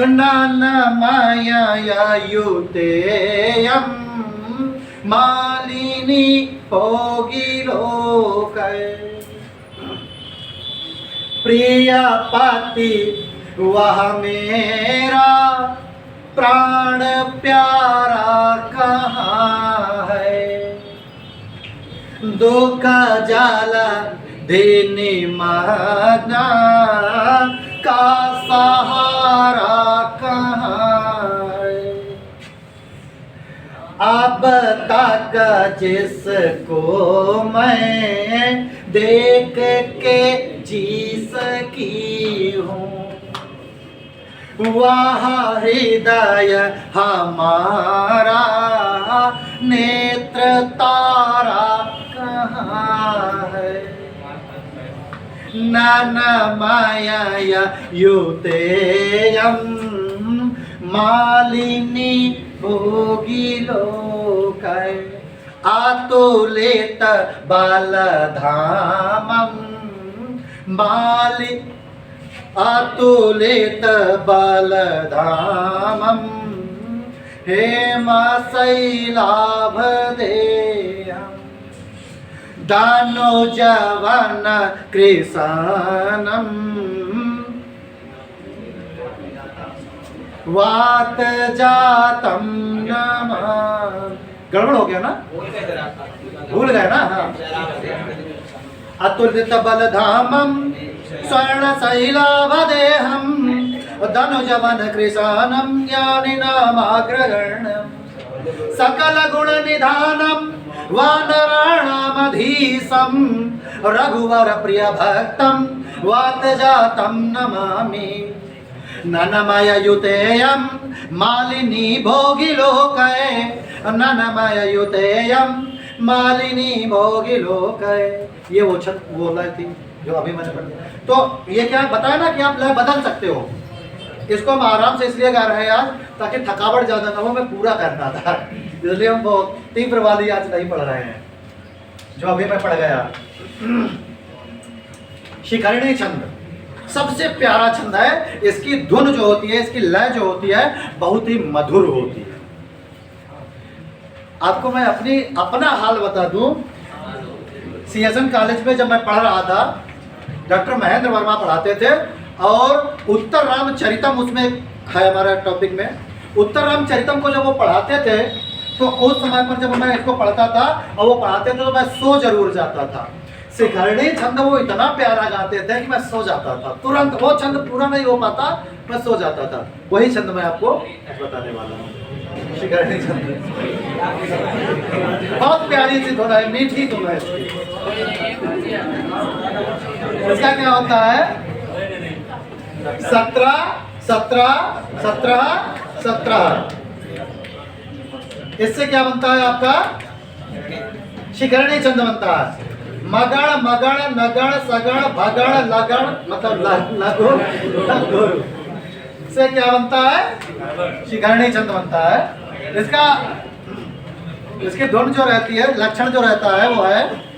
नाना माया युतेयम मालिनी भोगी लोकै। प्रिय पति वह मेरा, प्राण प्यारा कहाँ है। दुख जाला देने माना का सहारा कहाँ है। अब तक जिसको मैं देख के जी सकी हूँ, वह हृदय हमारा नेत्र तारा कहाँ है, नन माया युतेयम मालिनी भोगिलोकै आतुलित बालधामं मालि अतुलित बालधामं हेमशैलाभदेयम् दानुजवन कृशानम वात जातम नमः। गड़बड़ हो गया ना, भूल गए ना। हाँ, अतुलित बलधामम स्वर्ण शैलाभदेहम धनुजवन कृशानम ज्ञानिनामाग्रगण्यम सकल गुण निधानम वानराणामधीशं रघुवर प्रिय भक्तं वातजातं नमामि ननमय युतेयं मालिनी भोगिलोकै ननमय युतेयं मालिनी भोगिलोकै। ये वो छत बोला थी जो अभी मैंने पढ़ा। तो ये क्या बताया ना कि आप लय बदल सकते हो। इसको हम आराम से इसलिए गा रहे हैं आज ताकि थकावट ज्यादा ना हो, मैं पूरा करना था, इसलिए हम बहुत तीव्र वाली आज नहीं पढ़ रहे हैं जो अभी मैं पढ़ गया। शिखरिणी छंद सबसे प्यारा छंद है। इसकी धुन जो होती है, इसकी लय जो होती है बहुत ही मधुर होती है। आपको मैं अपना हाल बता दूं, CSN कॉलेज में जब मैं पढ़ रहा था, डॉक्टर महेंद्र वर्मा पढ़ाते थे और उत्तर रामचरितम उसमें है हमारा टॉपिक में। उत्तर रामचरितम को जब वो पढ़ाते थे तो उस समय पर जब मैं इसको पढ़ता था और वो पढ़ाते थे तो मैं सो जरूर जाता था। शिखरिणी छंद वो इतना प्यारा गाते थे कि मैं सो जाता था तुरंत। वो छंद पूरा नहीं हो पाता, मैं सो जाता था। वही छंद मैं आपको बताने वाला हूँ। शिखरिणी छंद बहुत प्यारी सी धुन है, मीठी धुन है इसकी। इसका क्या होता है? 17 17 17 17। इससे क्या बनता है आपका? शिखरिणी छंद बनता है। मगण मगण नगण सगण भगण लगण, मतलब लगो लगुर से क्या बनता है? शिखरिणी छंद बनता है। इसकी धुन जो रहती है, लक्षण जो रहता है वो है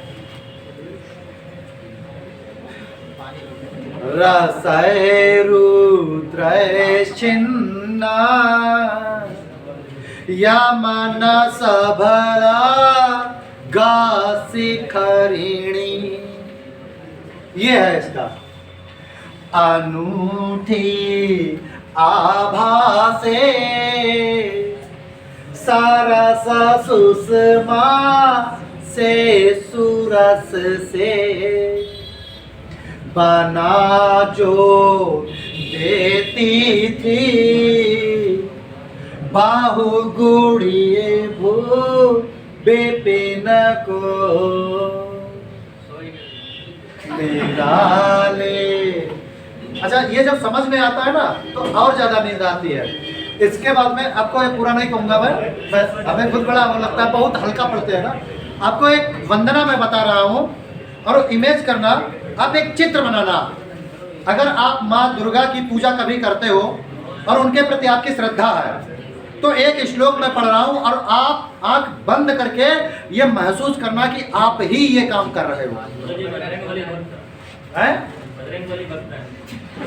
रसै रुद्रैश्चिन्ना यमन सबला गा शिखरिणी। ये है इसका अनूठी आभासे सरस सुषमा से सुरस से बना जो देती थी बाहु गुड़िए भू बेपिन को निराले। अच्छा, ये जब समझ में आता है ना तो और ज्यादा नींद आती है। इसके बाद में आपको एक पूरा नहीं कहूंगा मैं हमें खुद बड़ा वो लगता है, बहुत हल्का पढ़ते हैं ना। आपको एक वंदना मैं बता रहा हूँ और इमेज करना, आप एक चित्र बनाना। अगर आप माँ दुर्गा की पूजा कभी करते हो और उनके प्रति आपकी श्रद्धा है तो एक श्लोक मैं पढ़ रहा हूँ और आप आंख बंद करके ये महसूस करना कि आप ही ये काम कर रहे हो।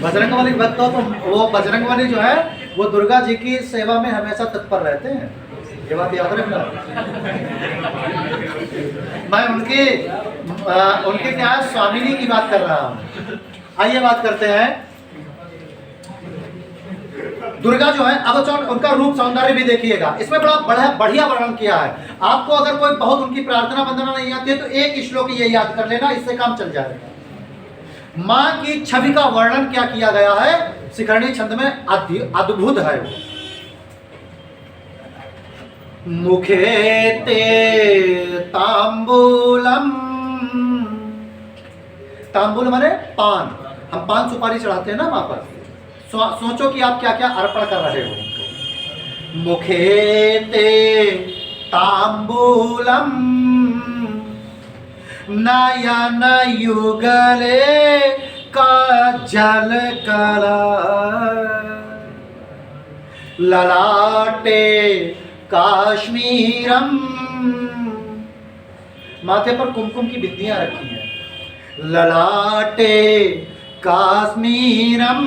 बजरंग वाली भक्त हो तो वो बजरंग वाली जो है वो दुर्गा जी की सेवा में हमेशा तत्पर रहते हैं, ये बात याद रखना। मैं उनके क्या स्वामिनी की बात कर रहा हूँ। आइए बात करते हैं दुर्गा जो है। अब उनका रूप सौंदर्य भी देखिएगा, इसमें बड़ा बढ़िया वर्णन किया है। आपको अगर कोई बहुत उनकी प्रार्थना वंदना नहीं आती है तो एक श्लोक ये याद कर लेना, इससे काम चल जाएगा। माँ की छवि का वर्णन क्या किया गया है शिखरिणी छंद में, अद्भुत है वो। मुखे ते तांबूलम, तांबूल माने पान, हम पान सुपारी चढ़ाते हैं ना वहां पर। सोचो कि आप क्या क्या अर्पण कर रहे हो। मुखे ते तांबूलम नयन युगले काजल कला ललाटे काश्मीरम, माथे पर कुमकुम की बिंदियां रखी हैं। ललाटे काश्मीरम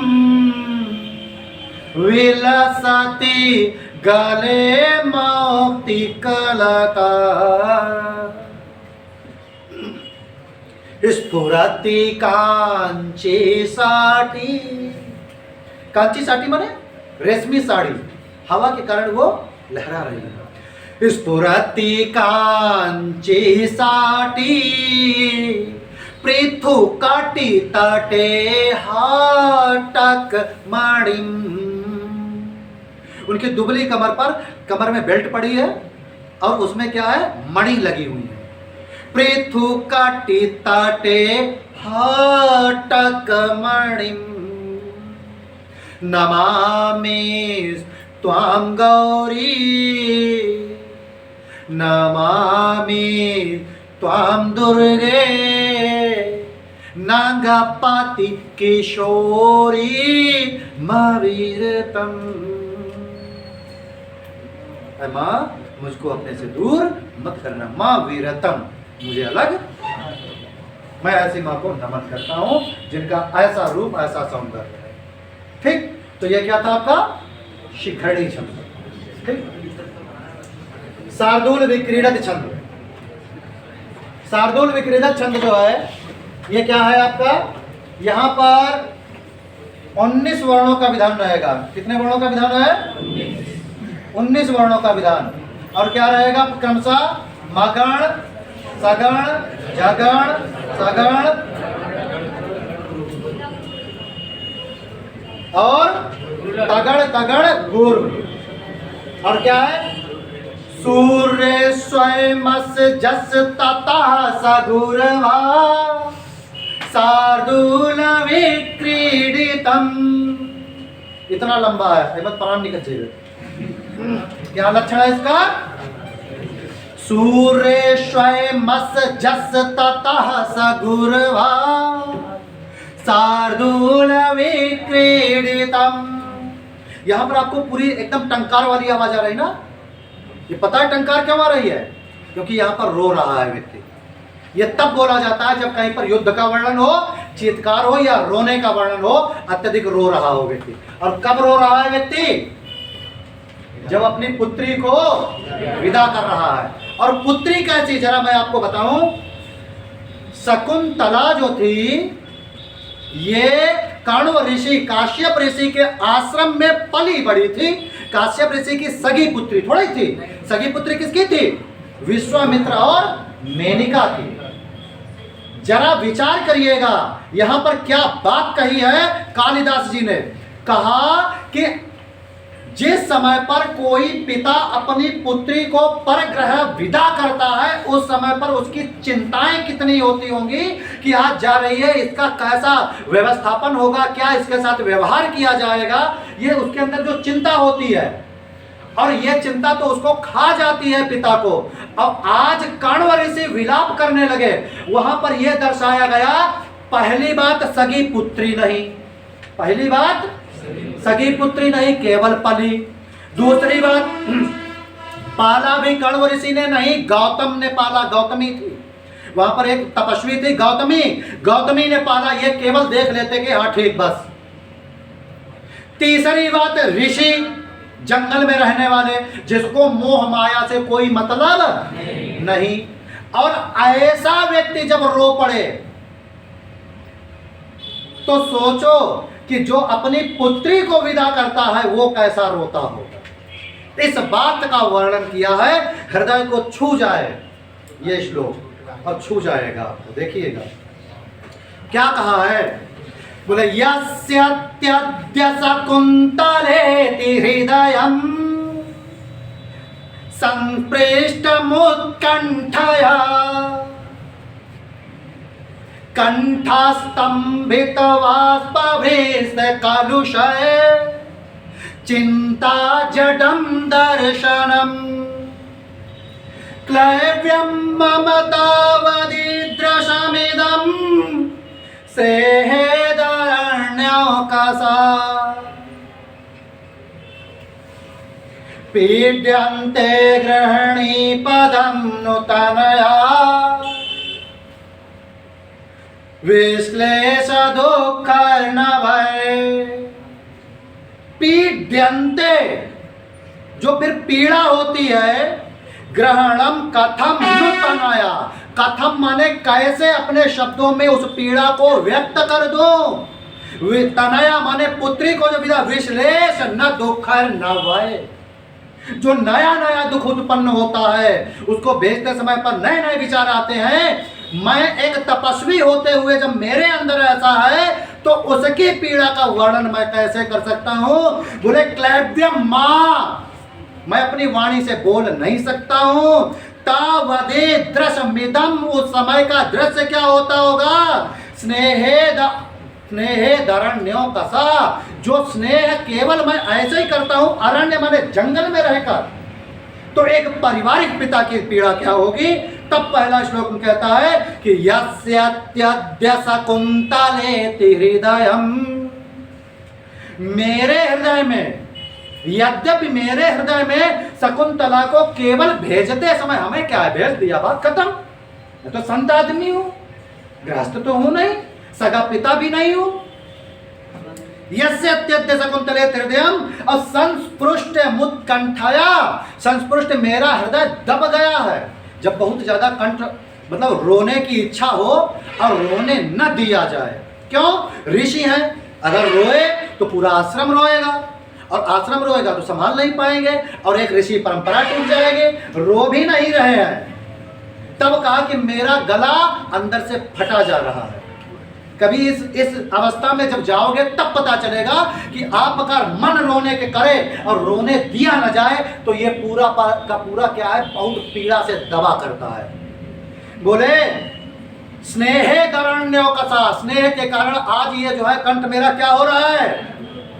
विलसती गले मौक्तिकलता स्फुरति कांची साटी। कांची साटी माने रेशमी साड़ी, हवा के कारण वो लहरा रही है। स्फुरति कांची साटी पृथु काटी तटे हाटक मणिम। उनकी दुबली कमर पर, कमर में बेल्ट पड़ी है और उसमें क्या है, मणि लगी हुई है। पृथु काटी तटे हाटक मणिम नमामि त्वां गौरी नमामि त्वां दुर्गे नागपाति किशोरी मवीरतम। माँ मुझको अपने से दूर मत करना, माँ वीरतम, मुझे अलग। मैं ऐसी माँ को नमन करता हूँ जिनका ऐसा रूप, ऐसा सौंदर्य है। ठीक, तो ये क्या था आपका शिखरणी छंद। ठीक, शार्दूल विक्रीडत छंद। शार्दूल विक्रीडत छंद जो है ये क्या है आपका, यहाँ पर 19 वर्णों का विधान रहेगा। कितने वर्णों का विधान है, 19 वर्णों का विधान। और क्या रहेगा क्रमशः मगण सगण जगण सगण और तगड़ तगड़ गुर। और क्या है, सूर्य स्वयं जस ततः सगुरवा शार्दूल विक्रीडितम। इतना लंबा है, अहमद प्राण निकल जाएगा। क्या लक्षण है इसका, सूर्य स्वयं जस ततः सगुरवा शार्दूल विक्रीडितम। यहां पर आपको पूरी एकदम टंकार वाली आवाज आ रही ना। ये पता है टंकार क्यों आ रही है, क्योंकि यहां पर रो रहा है व्यक्ति। ये तब बोला जाता है जब कहीं पर युद्ध का वर्णन हो, चीत्कार हो या रोने का वर्णन हो, अत्यधिक रो रहा हो व्यक्ति। और कब रो रहा है व्यक्ति, जब अपनी पुत्री को विदा कर रहा है। और पुत्री कैसी, जरा मैं आपको बताऊं, शकुंतला जो थी ये काण्व ऋषि काश्यप ऋषि के आश्रम में पली बड़ी थी। काश्यप ऋषि की सगी पुत्री थोड़ी थी। सगी पुत्री किसकी थी, विश्वामित्र और मेनका की। जरा विचार करिएगा यहां पर क्या बात कही है कालिदास जी ने। कहा कि जिस समय पर कोई पिता अपनी पुत्री को परग्रह विदा करता है, उस समय पर उसकी चिंताएं कितनी होती होंगी कि आज जा रही है, इसका कैसा व्यवस्थापन होगा, क्या इसके साथ व्यवहार किया जाएगा। ये उसके अंदर जो चिंता होती है, और ये चिंता तो उसको खा जाती है पिता को। अब आज काण्व ऋषि विलाप करने लगे, वहां पर यह दर्शाया गया, पहली बात सगी पुत्री नहीं, पहली बात सगी पुत्री नहीं, केवल पली। दूसरी बात, पाला भी काण्व ऋषि ने नहीं, गौतम ने पाला, गौतमी थी वहां पर, एक तपस्वी थी गौतमी, गौतमी ने पाला। ये केवल देख लेते कि हाँ ठीक बस। तीसरी बात, ऋषि जंगल में रहने वाले, जिसको मोह माया से कोई मतलब नहीं। और ऐसा व्यक्ति जब रो पड़े तो सोचो कि जो अपनी पुत्री को विदा करता है वो कैसा रोता होगा। इस बात का वर्णन किया है, हृदय को छू जाए ये श्लोक, और छू जाएगा आपको। देखिएगा क्या कहा है, बोले यस्यत्यद्य शकुन्तलेति हृदयम् संप्रेष्टमुत्कण्ठया कंठास्तंभितवाष्पभृशकलुषे चिंता जडम दर्शनम। क्लैव्यं ममतावदिद्रशमिदं सेहेदरण्यौकसा पीड्यन्ते गृहिणीपदं नूतनया विश्लेष दुःखर्णवै। पीड्यन्ते, जो फिर पीड़ा होती है, ग्रहणम कथम नूतनया, कथम माने कैसे अपने शब्दों में उस पीड़ा को व्यक्त कर दो। तनया माने पुत्री को जो विदा, विश्लेष न दुःखर्णवै, जो नया नया दुख उत्पन्न होता है उसको भेजते समय पर नए नए विचार आते हैं। मैं एक तपस्वी होते हुए जब मेरे अंदर ऐसा है तो उसकी पीड़ा का वर्णन मैं कैसे कर सकता हूं। बोले क्लैव्यम मां, मैं अपनी वाणी से बोल नहीं सकता हूं। तावदे दृश्यमिदं, उस समय का दृश्य क्या होता होगा। स्नेहेदरण्यो कसा, जो स्नेह केवल मैं ऐसे ही करता हूं, अरण्य माने जंगल में रहकर, तो एक पारिवारिक पिता की पीड़ा क्या होगी। तब पहला श्लोक में कहता है कि यस्यत्यद्य शकुंतलेति हृदयम, मेरे हृदय में, यद्यपि मेरे हृदय में शकुंतला को केवल भेजते समय, हमें क्या है, भेज दिया, बात खत्म। मैं तो संत आदमी हूं, गृहस्थ तो हूं नहीं, सगा पिता भी नहीं हूं। यस्यत्यद्य शकुंतलेति हृदयम, और संस्पृष्ट मुत्कंठया, संस्पृष्ट मेरा हृदय दब गया है। जब बहुत ज्यादा कंठ मतलब रोने की इच्छा हो और रोने न दिया जाए, क्यों, ऋषि हैं, अगर रोए तो पूरा आश्रम रोएगा, और आश्रम रोएगा तो संभाल नहीं पाएंगे, और एक ऋषि परंपरा टूट जाएगी। रो भी नहीं रहे हैं, तब कहा कि मेरा गला अंदर से फटा जा रहा है। कभी इस अवस्था में जब जाओगे तब पता चलेगा कि आपका मन रोने के करे और रोने दिया न जाए तो ये पूरा का पूरा क्या है, बहुत पीड़ा से दबा करता है। बोले स्नेहेदरण्यौकसा, स्नेह के कारण आज ये जो है कंठ मेरा क्या हो रहा है,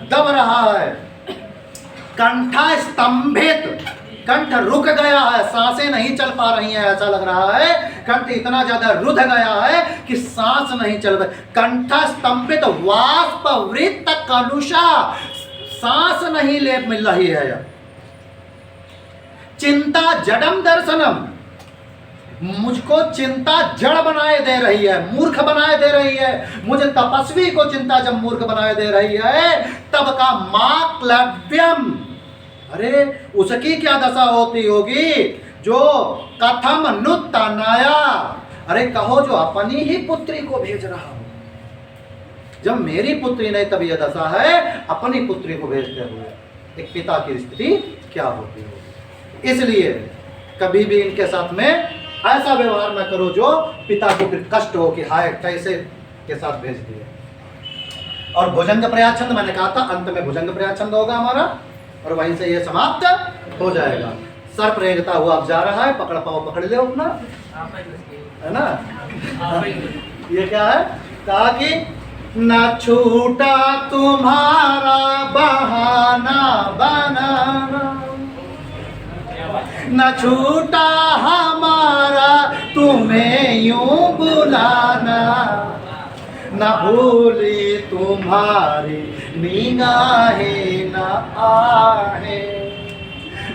दब रहा है। कंठा स्तंभित, कंठ रुक गया है, सांसें नहीं चल पा रही हैं, ऐसा लग रहा है। कंठ इतना ज्यादा रुध गया है कि सांस नहीं चल रही। कंठ स्तंभित वाष्पवृत्त कलुषा, सांस नहीं ले मिल रही है। चिंता जडम दर्शनम, मुझको चिंता जड़ बनाए दे रही है, मूर्ख बनाए दे रही है। मुझे तपस्वी को चिंता जब मूर्ख बनाए दे रही है, तब का मां क्लव्यम, अरे उसकी क्या दशा होती होगी जो कथम नूतनया, अरे कहो जो अपनी ही पुत्री को भेज रहा हो। जब मेरी पुत्री नहीं तब यह दशा है, अपनी पुत्री को भेजते हुए एक पिता की स्थिति क्या होती होगी। इसलिए कभी भी इनके साथ में ऐसा व्यवहार न करो जो पिता को फिर कष्ट हो कि हाय कैसे के साथ भेज दिए। और भुजंग प्रयाछंद मैंने कहा था, अंत में भुजंग प्रयाछंद होगा हमारा, और वहीं से ये समाप्त हो जाएगा। सर्प रेंगता हुआ अब जा रहा है, पकड़ पाओ पकड़ ले अपना, है ना। ये क्या है, कहा कि न छूटा तुम्हारा बहाना बनाना, न छूटा हमारा तुम्हें यूं बुलाना, न भूली तुम्हारी निगाहें न आहे,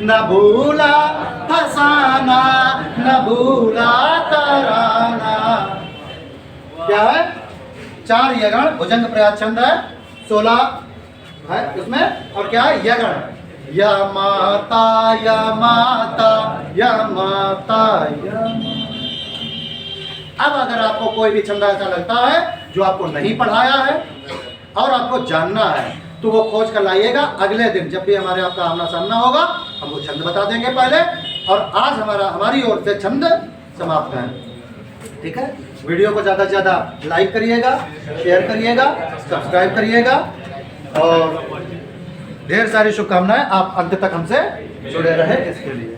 न भूला फसाना न भूला तराना। क्या है, 4 यगण, भुजंग प्रयाछंद है, 16 है उसमें, और क्या है यगण, या माता या माता या माता या। अब अगर आपको कोई भी छंद ऐसा लगता है जो आपको नहीं पढ़ाया है और आपको जानना है तो वो खोज कर लाइएगा। अगले दिन जब भी हमारे आपका आमना सामना होगा हम वो छंद बता देंगे पहले, और आज हमारी ओर से छंद समाप्त है। ठीक है, वीडियो को ज़्यादा से ज़्यादा लाइक करिएगा, शेयर करिएगा, सब्सक्राइब करिएगा, और ढेर सारी शुभकामनाएं। आप अंत तक हमसे जुड़े रहे इसके लिए।